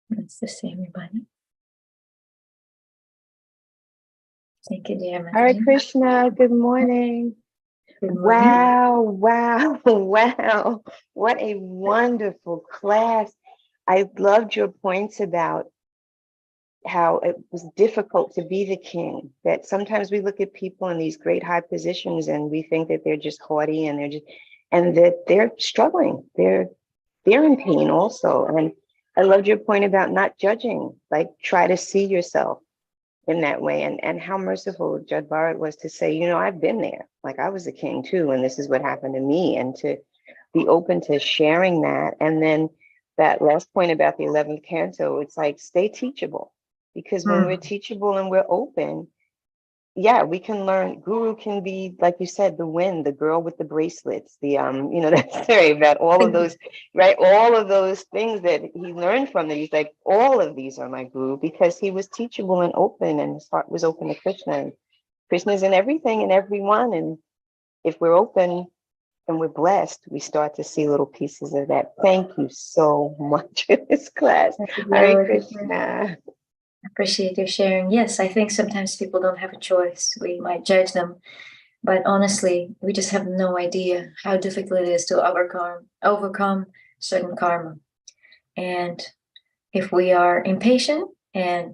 Nice to see everybody. Thank you, dear Hare Krishna, good morning. Good morning. Wow. What a wonderful class. I loved your points about how it was difficult to be the king, that sometimes we look at people in these great high positions and we think that they're just haughty and that they're struggling. They're in pain also. And I loved your point about not judging, like try to see yourself in that way, and how merciful Jud Bharat was to say, I've been there. Like I was a king too, and this is what happened to me, and to be open to sharing that. And then that last point about the 11th canto, it's like stay teachable, because when we're teachable and we're open, yeah, we can learn. Guru can be, like you said, the wind, the girl with the bracelets, the that story about all of those, right? All of those things that he learned from them. He's like, all of these are my guru, because he was teachable and open, and his heart was open to Krishna. And Krishna's in everything and everyone. And if we're open and we're blessed, we start to see little pieces of that. Thank you so much for this class. Hare Krishna. Appreciate you sharing. Yes, I think sometimes people don't have a choice. We might judge them, but honestly, we just have no idea how difficult it is to overcome certain karma. And if we are impatient and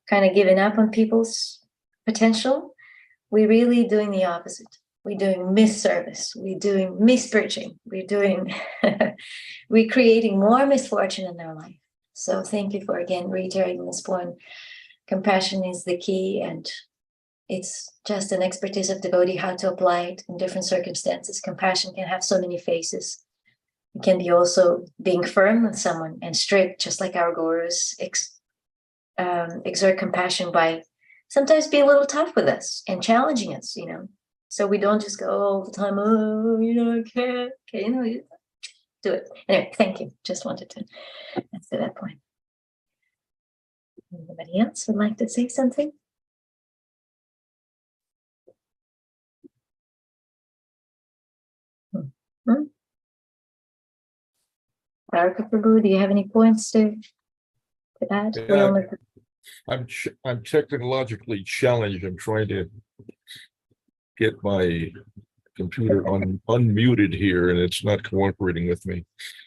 kind of giving up on people's potential, we're really doing the opposite. We're doing misservice. We're doing mispreaching. We're creating more misfortune in their life. So thank you for again reiterating this point. Compassion is the key, and it's just an expertise of devotee how to apply it in different circumstances. Compassion can have so many faces. It can be also being firm with someone and strict, just like our gurus exert compassion by sometimes being a little tough with us and challenging us, So we don't just go all the time, oh, I can't, okay, do it. Anyway, thank you. Just wanted to answer that point. Anybody else would like to say something? Bharaka Prabhu, do you have any points to add? Yeah, I'm technologically challenged. I'm trying to get my computer unmuted here, and it's not cooperating with me.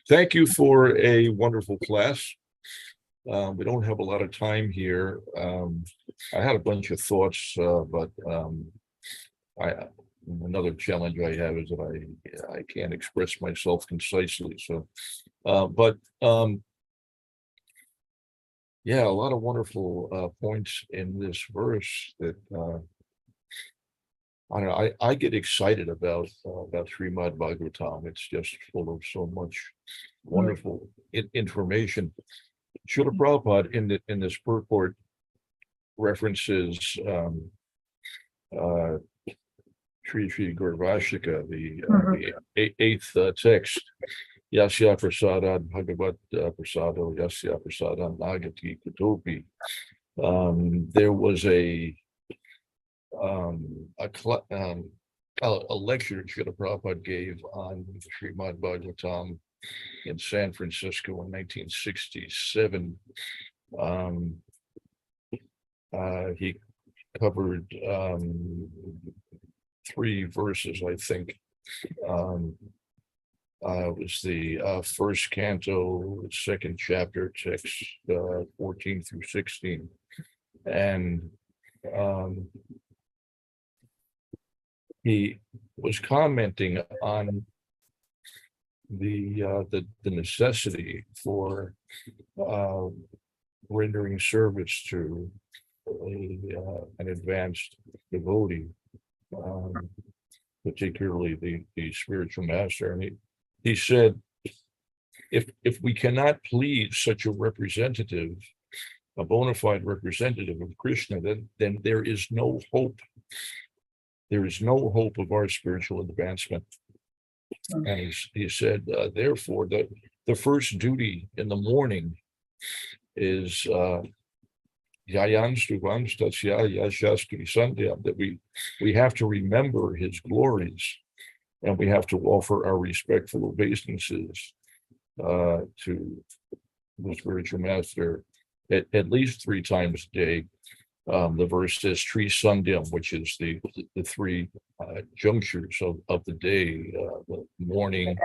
Thank you for a wonderful class. We don't have a lot of time here. I had a bunch of thoughts, but another challenge I have is that I can't express myself concisely. So, yeah, a lot of wonderful points in this verse that I don't know. I get excited about Srimad Bhagavatam. It's just full of so much wonderful information. Srila Prabhupada in this purport references Sri Gurvashika, the eighth text. Yasya prasadad bhagavat prasado yasya prasadam nagati kutopi. There was a lecture Srila Prabhupada gave on Srimad Bhagavatam in San Francisco in 1967. He covered 3 verses, I think. It was the first canto, second chapter, text 14 through 16, and he was commenting on the necessity for rendering service to an advanced devotee, particularly the spiritual master. And he said, if we cannot please such a representative, a bona fide representative of Krishna, then there is no hope. There is no hope of our spiritual advancement. And he said, therefore, the first duty in the morning is that we have to remember his glories, and we have to offer our respectful obeisances to the spiritual master at least 3 times a day. The verse says Tri Sandhyam, which is the 3 junctures of the day, the morning,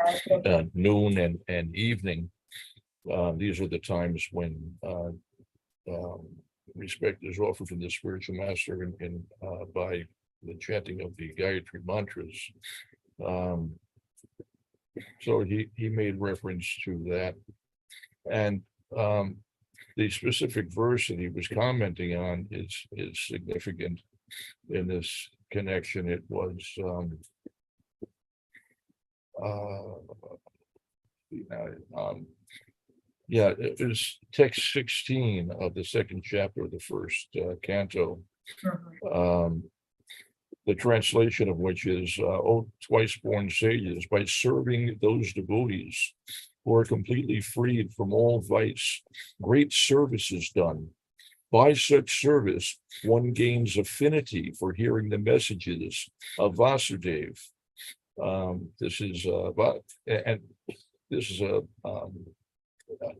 noon, and evening. These are the times when respect is offered to the spiritual master in by the chanting of the Gayatri mantras. So he made reference to that, and the specific verse that he was commenting on is significant in this connection. It was it was text 16 of the second chapter of the first canto. the translation of which is, "O twice born sages, by serving those devotees who are completely freed from all vice, great service is done. By such service, one gains affinity for hearing the messages of Vasudeva." This is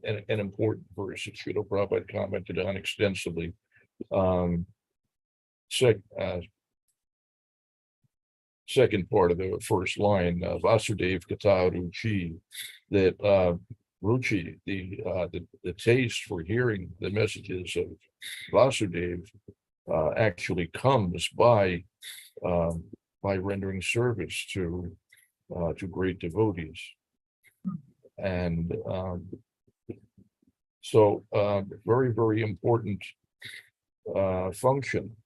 an important verse that Srila Prabhupada commented on extensively. Second part of the first line, Vasudeva Kata Ruchi, that Ruchi, the taste for hearing the messages of Vasudeva, actually comes by rendering service to great devotees. And so very, very important function.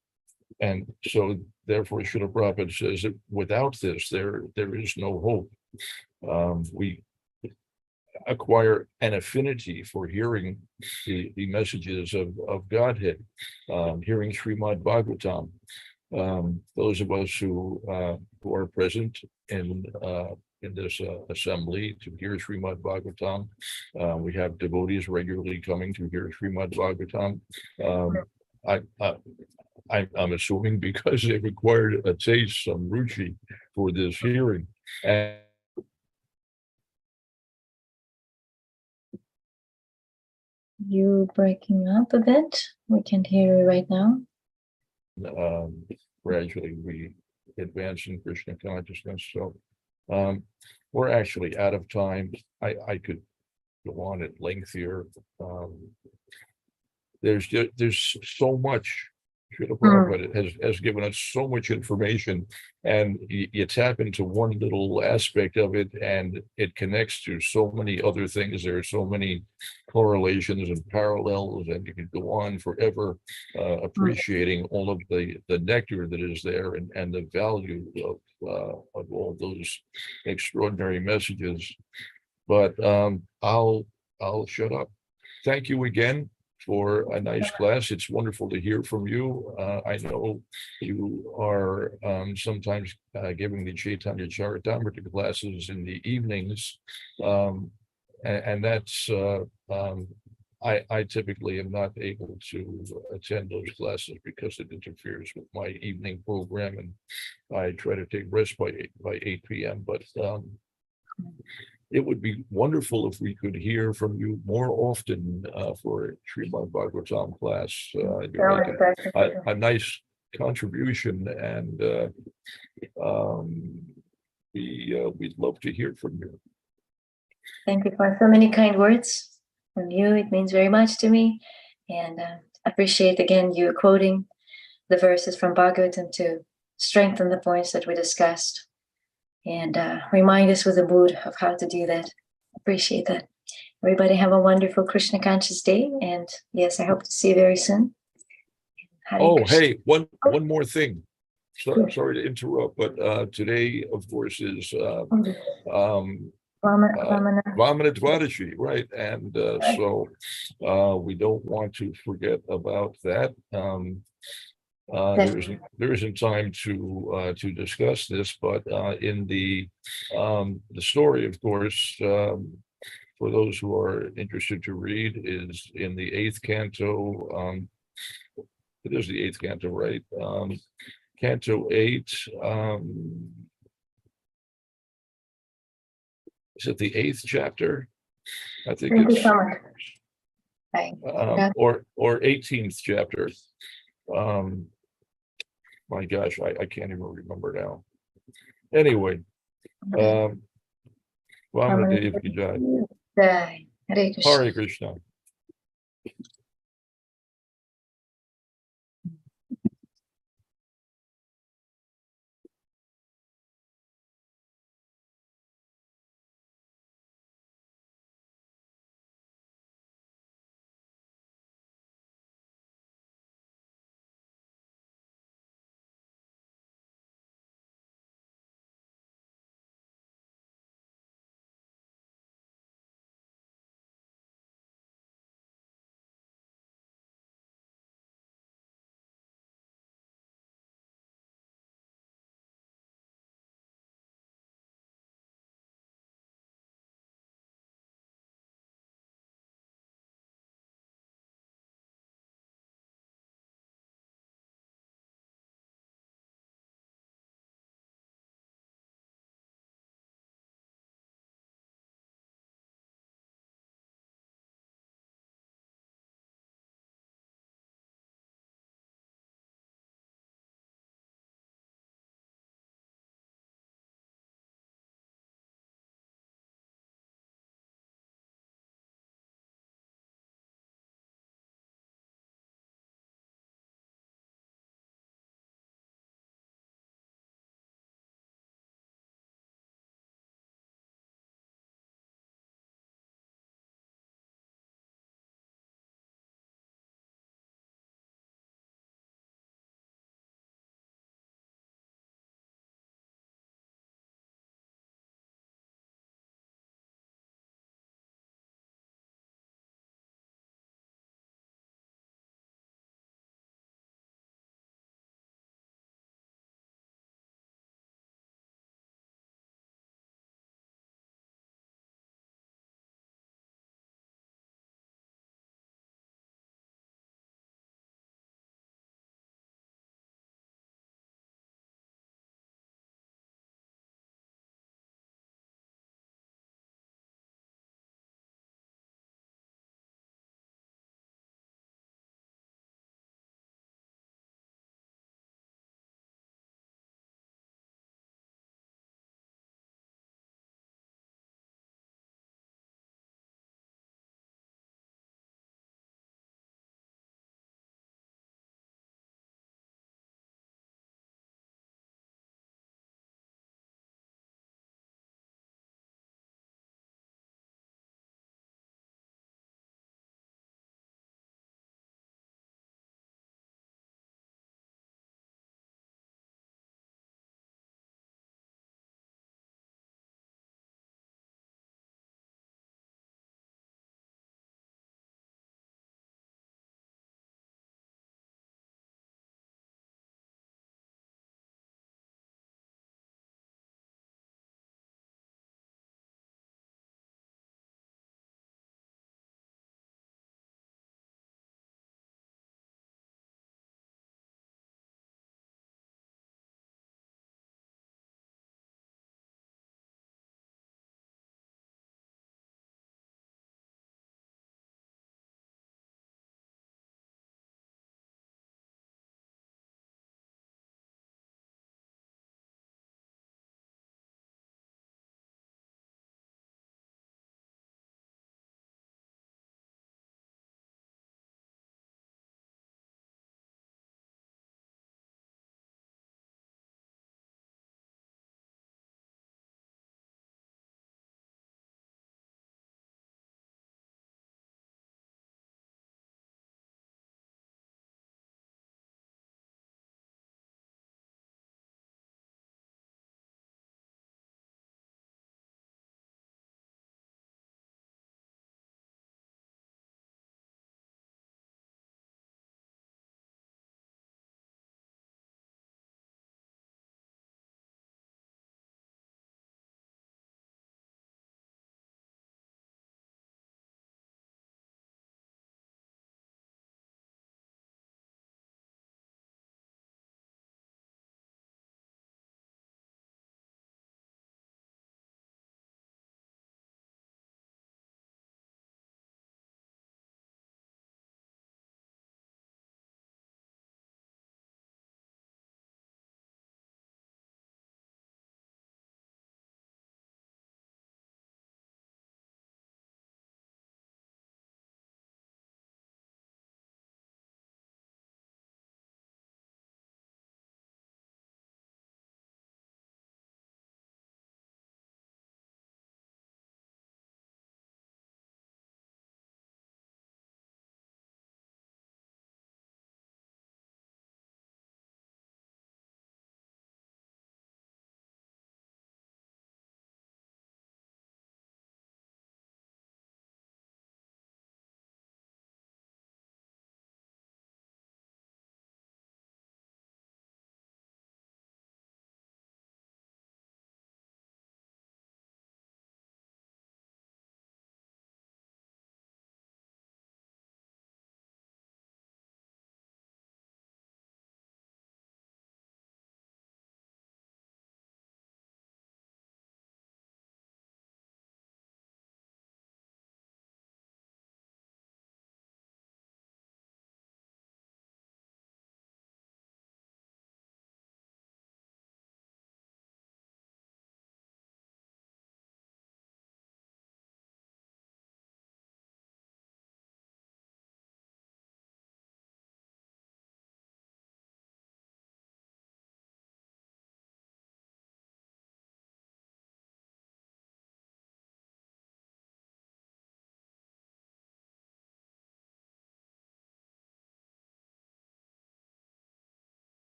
And so therefore, Srila Prabhupada says that without this, there is no hope. We acquire an affinity for hearing the messages of Godhead, hearing Srimad Bhagavatam. Those of us who are present in this assembly to hear Srimad Bhagavatam, we have devotees regularly coming to hear Srimad Bhagavatam. I'm assuming because they required a taste, some ruchi for this hearing. And You breaking up a bit? We can't hear you right now. Gradually we advance in Krishna consciousness. So we're actually out of time. I could go on at length here. There's so much. Srila Prabhupada has given us so much information, and you tap into one little aspect of it, and it connects to so many other things. There are so many correlations and parallels, and you could go on forever appreciating all of the nectar that is there, and the value of all those extraordinary messages. But I'll shut up. Thank you again for a nice class. It's wonderful to hear from you. I know you are sometimes giving the Chaitanya Charitamrita classes in the evenings, and that's I typically am not able to attend those classes because it interferes with my evening program, and I try to take rest by 8 p.m. But it would be wonderful if we could hear from you more often for a Srimad Bhagavatam class. You make a nice contribution, and we'd love to hear from you. Thank you for so many kind words from you. It means very much to me, and appreciate again you quoting the verses from Bhagavatam to strengthen the points that we discussed, and remind us with a mood of how to do that. Appreciate that. Everybody have a wonderful Krishna conscious day, and yes, I hope to see you very soon. Hey, one more thing. Sorry to interrupt, but today, of course, is Vamanadeva, right? And so we don't want to forget about that. There isn't time to discuss this, but in the story, of course, for those who are interested to read, is in the 8th canto. It is the 8th canto, right? Canto 8. Is it the 8th chapter? I think it's or 18th chapter. My gosh, I can't even remember now. Anyway, Vamanadeva ki jai. Hare Krishna.